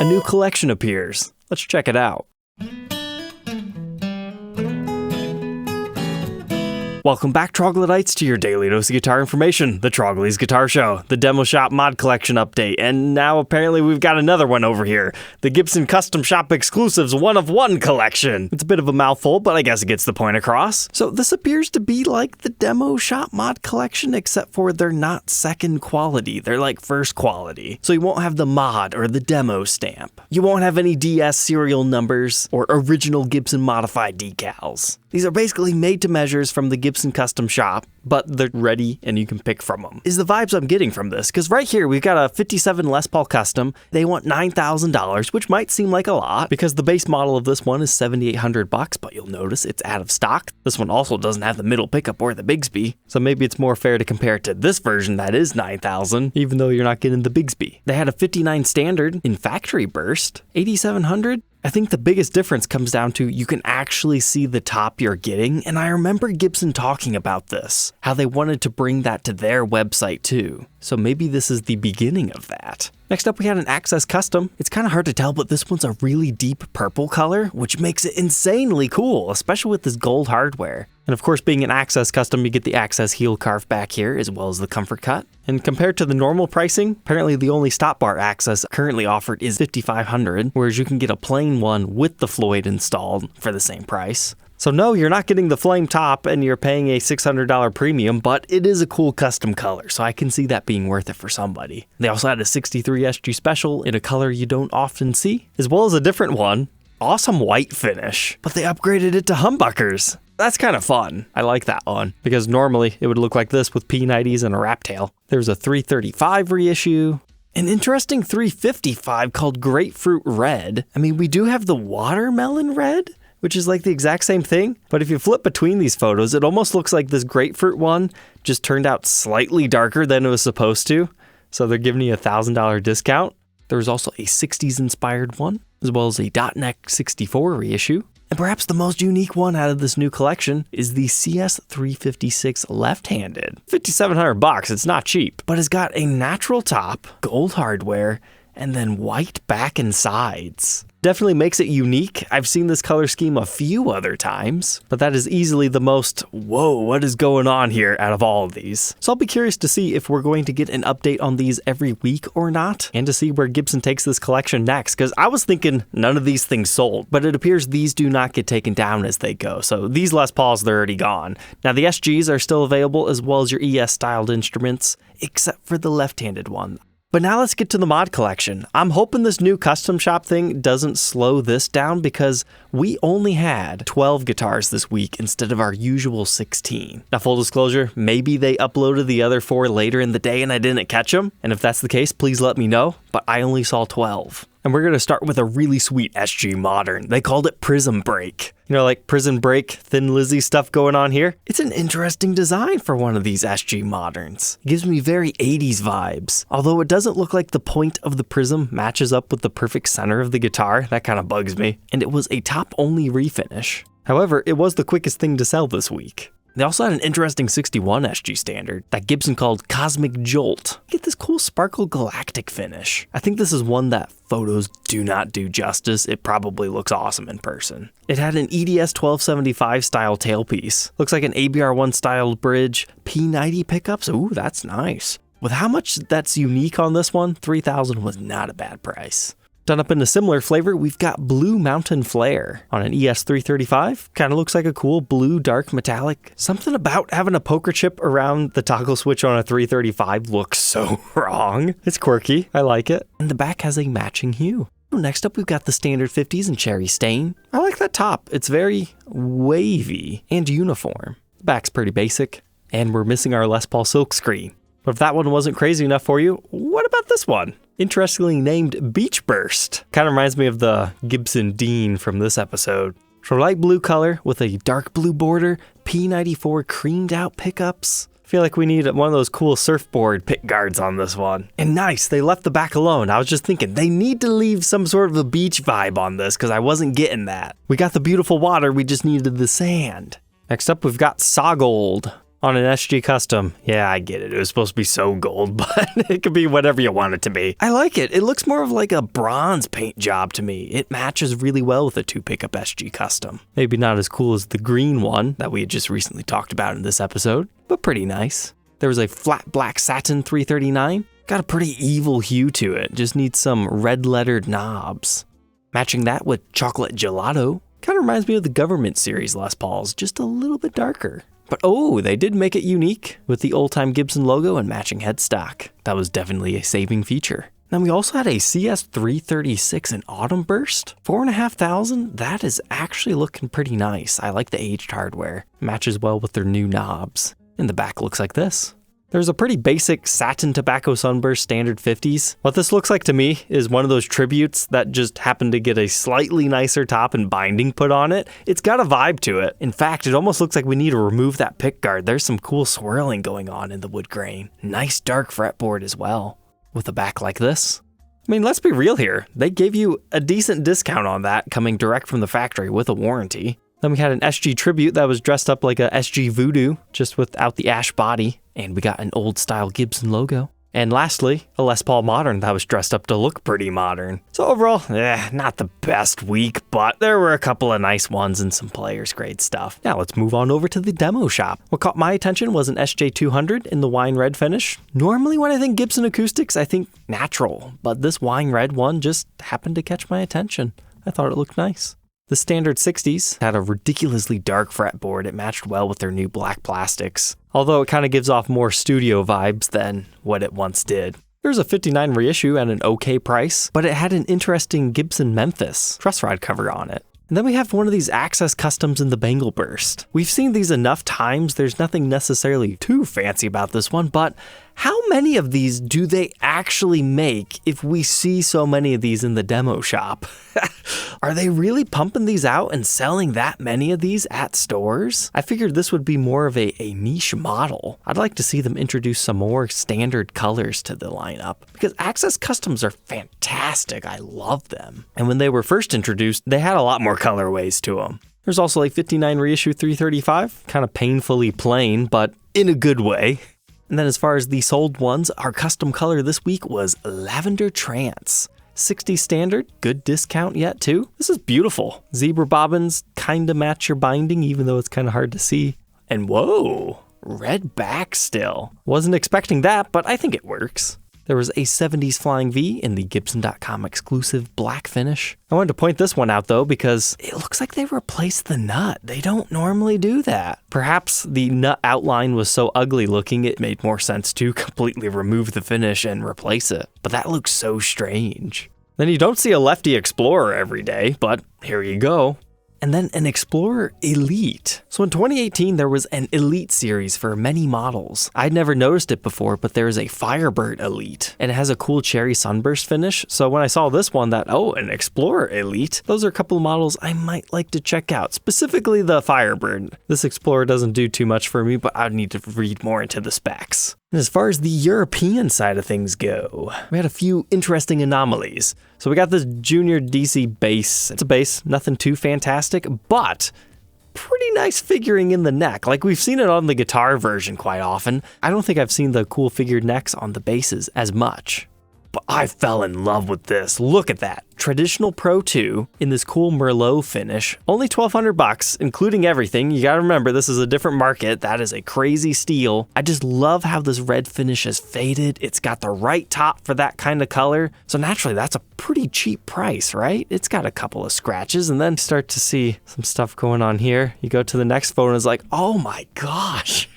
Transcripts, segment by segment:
A new collection appears. Let's check it out. Welcome back, Troglodytes, to your daily dose of guitar information, the Trogly's Guitar Show, the Demo Shop Mod Collection update, and now apparently we've got another one over here, the Gibson Custom Shop Exclusives 1-of-1 collection. It's a bit of a mouthful, but I guess it gets the point across. So this appears to be like the Demo Shop Mod Collection, except for they're not second quality, they're like first quality. So you won't have the mod or the demo stamp. You won't have any DS serial numbers or original Gibson modified decals. These are basically made to measures from the Gibson Custom Shop, but they're ready and you can pick from them, is the vibes I'm getting from this. Because right here, we've got a 57 Les Paul Custom. They want $9,000, which might seem like a lot because the base model of this one is $7,800, but you'll notice it's out of stock. This one also doesn't have the middle pickup or the Bigsby, so maybe it's more fair to compare it to this version that is $9,000, even though you're not getting the Bigsby. They had a 59 standard in factory burst, $8,700. I think the biggest difference comes down to you can actually see the top you're getting, and I remember Gibson talking about this, how they wanted to bring that to their website too. So maybe this is the beginning of that. Next up, we had an Access Custom. It's kind of hard to tell, but this one's a really deep purple color, which makes it insanely cool, especially with this gold hardware. And of course, being an Access Custom, you get the Access heel carve back here, as well as the comfort cut. And compared to the normal pricing, apparently the only stop bar access currently offered is $5,500, whereas you can get a plain one with the Floyd installed for the same price. So no, you're not getting the flame top and you're paying a $600 premium, but it is a cool custom color, so I can see that being worth it for somebody. They also had a 63 SG Special in a color you don't often see, as well as a different one. Awesome white finish, but they upgraded it to humbuckers. That's kind of fun. I like that one, because normally it would look like this with P90s and a wrap tail. There's a 335 reissue, an interesting 355 called Grapefruit Red. I mean, we do have the Watermelon Red, which is like the exact same thing, but if you flip between these photos, it almost looks like this grapefruit one just turned out slightly darker than it was supposed to, so they're giving you a $1,000 discount. There was also a 60s inspired one, as well as a Dot Neck 64 reissue. And perhaps the most unique one out of this new collection is the CS356 left-handed. $5,700, it's not cheap, but it's got a natural top, gold hardware, and then white back and sides. Definitely makes it unique. I've seen this color scheme a few other times, but that is easily the most, whoa, what is going on here out of all of these. So I'll be curious to see if we're going to get an update on these every week or not, and to see where Gibson takes this collection next, because I was thinking none of these things sold, but it appears these do not get taken down as they go. So these Les Pauls, they're already gone. Now the SGs are still available, as well as your ES styled instruments, except for the left-handed one. But now let's get to the mod collection. I'm hoping this new custom shop thing doesn't slow this down, because we only had 12 guitars this week instead of our usual 16. Now, full disclosure, maybe they uploaded the other 4 later in the day and I didn't catch them. And if that's the case, please let me know, but I only saw 12. And we're going to start with a really sweet SG Modern. They called it Prism Break. You know, like Prison Break, Thin Lizzy stuff going on here. It's an interesting design for one of these SG Moderns. It gives me very 80s vibes. Although it doesn't look like the point of the prism matches up with the perfect center of the guitar. That kind of bugs me. And it was a top-only refinish. However, it was the quickest thing to sell this week. They also had an interesting 61 SG standard that Gibson called Cosmic Jolt. Get this cool sparkle galactic finish. I think this is one that photos do not do justice. It probably looks awesome in person. It had an EDS 1275 style tailpiece. Looks like an ABR1 styled bridge. P90 pickups. Ooh, that's nice. With how much that's unique on this one, $3,000 was not a bad price. Done up in a similar flavor, we've got Blue Mountain Flair on an ES335. Kind of looks like a cool blue dark metallic. Something about having a poker chip around the toggle switch on a 335 looks so wrong. It's quirky, I like it. And the back has a matching hue. Next up, we've got the standard 50s in Cherry Stain. I like that top. It's very wavy and uniform. The back's pretty basic, and we're missing our Les Paul silkscreen. But if that one wasn't crazy enough for you, what about this one? Interestingly named Beach Burst. Kind of reminds me of the Gibson Dean from this episode. So light blue color with a dark blue border, P94 creamed out pickups. I feel like we need one of those cool surfboard pick guards on this one. And nice, they left the back alone. I was just thinking, they need to leave some sort of a beach vibe on this, because I wasn't getting that. We got the beautiful water, we just needed the sand. Next up, we've got Sogold on an SG Custom. Yeah, I get it. It was supposed to be Sogold, but it could be whatever you want it to be. I like it. It looks more of like a bronze paint job to me. It matches really well with a 2-pickup SG Custom. Maybe not as cool as the green one that we had just recently talked about in this episode, but pretty nice. There was a flat black Satin 339. Got a pretty evil hue to it. Just needs some red lettered knobs. Matching that with chocolate gelato. Kind of reminds me of the Government Series Les Pauls, just a little bit darker. But oh, they did make it unique with the old-time Gibson logo and matching headstock. That was definitely a saving feature. Then we also had a CS336 in Autumn Burst. 4,500, that is actually looking pretty nice. I like the aged hardware. Matches well with their new knobs. And the back looks like this. There's a pretty basic Satin Tobacco Sunburst Standard 50s. What this looks like to me is one of those tributes that just happened to get a slightly nicer top and binding put on it. It's got a vibe to it. In fact, it almost looks like we need to remove that pick guard. There's some cool swirling going on in the wood grain. Nice dark fretboard as well, with a back like this. I mean, let's be real here. They gave you a decent discount on that coming direct from the factory with a warranty. Then we had an SG Tribute that was dressed up like a SG Voodoo, just without the ash body. And we got an old style Gibson logo. And lastly, a Les Paul Modern that was dressed up to look pretty modern. So overall, not the best week, but there were a couple of nice ones and some players grade stuff. Now let's move on over to the demo shop. What caught my attention was an SJ200 in the wine red finish. Normally when I think Gibson acoustics, I think natural, but this wine red one just happened to catch my attention. I thought it looked nice. The standard 60s had a ridiculously dark fretboard. It matched well with their new black plastics, although it kind of gives off more studio vibes than what it once did. There's a 59 reissue at an okay price, but it had an interesting Gibson Memphis truss rod cover on it. And then we have one of these Access Customs in the Bengal Burst. We've seen these enough times, there's nothing necessarily too fancy about this one, but how many of these do they actually make if we see so many of these in the demo shop? Are they really pumping these out and selling that many of these at stores? I figured this would be more of a niche model. I'd like to see them introduce some more standard colors to the lineup because Access Customs are fantastic. I love them. And when they were first introduced, they had a lot more colorways to them. There's also a 59 reissue 335, kind of painfully plain, but in a good way. And then as far as the sold ones, our custom color this week was Lavender Trance. 60 standard, good discount yet too. This is beautiful. Zebra bobbins kinda match your binding even though it's kinda hard to see. And whoa, red back still. Wasn't expecting that, but I think it works. There was a 70s Flying V in the Gibson.com exclusive black finish. I wanted to point this one out though because it looks like they replaced the nut. They don't normally do that. Perhaps the nut outline was so ugly looking it made more sense to completely remove the finish and replace it. But that looks so strange. Then you don't see a Lefty Explorer every day, but here you go. And then an Explorer Elite. So in 2018, there was an Elite series for many models. I'd never noticed it before, but there's a Firebird Elite, and it has a cool cherry sunburst finish. So when I saw this one, an Explorer Elite, those are a couple of models I might like to check out, specifically the Firebird. This Explorer doesn't do too much for me, but I'd need to read more into the specs. And as far as the European side of things go, we had a few interesting anomalies. So we got this Junior DC bass. It's a bass, nothing too fantastic, but pretty nice figuring in the neck. Like we've seen it on the guitar version quite often. I don't think I've seen the cool figured necks on the basses as much. But I fell in love with this. Look at that. Traditional Pro 2 in this cool Merlot finish. Only $1,200, including everything. You gotta remember, this is a different market. That is a crazy steal. I just love how this red finish is faded. It's got the right top for that kind of color. So naturally, that's a pretty cheap price, right? It's got a couple of scratches and then start to see some stuff going on here. You go to the next photo and it's like, oh my gosh.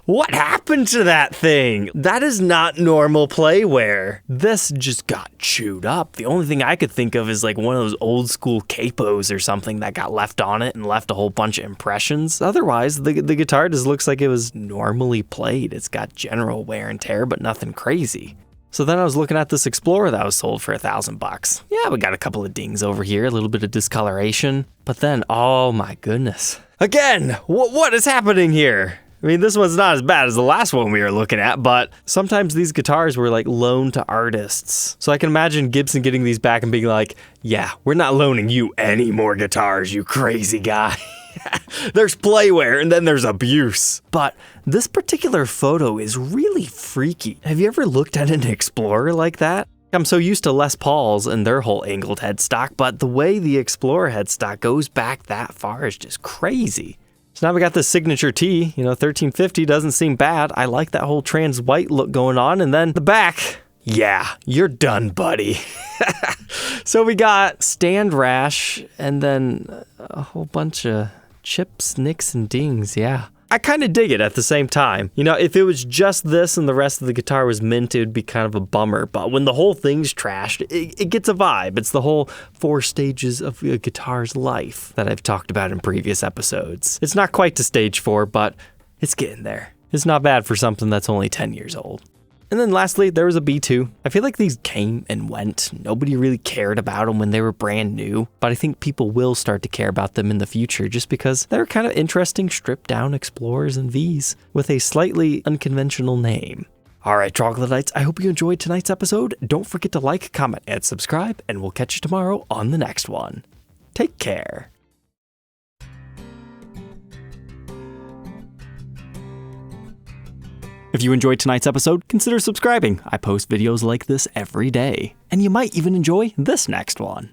What happened to that thing? That is not normal playware. This just got chewed up. The only thing I could think of is like one of those old school capos or something that got left on it and left a whole bunch of impressions. Otherwise, the guitar just looks like it was normally played. It's got general wear and tear, but nothing crazy. So then I was looking at this Explorer that was sold for $1,000. Yeah, we got a couple of dings over here, a little bit of discoloration. But then, oh my goodness. Again, what is happening here? I mean, this one's not as bad as the last one we were looking at, but sometimes these guitars were like loaned to artists. So I can imagine Gibson getting these back and being like, yeah, we're not loaning you any more guitars, you crazy guy. There's playware and then there's abuse. But this particular photo is really freaky. Have you ever looked at an Explorer like that? I'm so used to Les Pauls and their whole angled headstock, but the way the Explorer headstock goes back that far is just crazy. So now we got this signature T, 1350 doesn't seem bad. I like that whole trans white look going on, and then the back. Yeah, you're done, buddy. So we got stand rash and then a whole bunch of chips, nicks, and dings, yeah. I kind of dig it at the same time. If it was just this and the rest of the guitar was mint, it would be kind of a bummer. But when the whole thing's trashed, it gets a vibe. It's the whole 4 stages of a guitar's life that I've talked about in previous episodes. It's not quite to stage 4, but it's getting there. It's not bad for something that's only 10 years old. And then lastly, there was a B2. I feel like these came and went. Nobody really cared about them when they were brand new, but I think people will start to care about them in the future just because they're kind of interesting stripped down Explorers and Vs with a slightly unconventional name. All right, Troglodytes, I hope you enjoyed tonight's episode. Don't forget to like, comment, and subscribe, and we'll catch you tomorrow on the next one. Take care. If you enjoyed tonight's episode, consider subscribing. I post videos like this every day. And you might even enjoy this next one.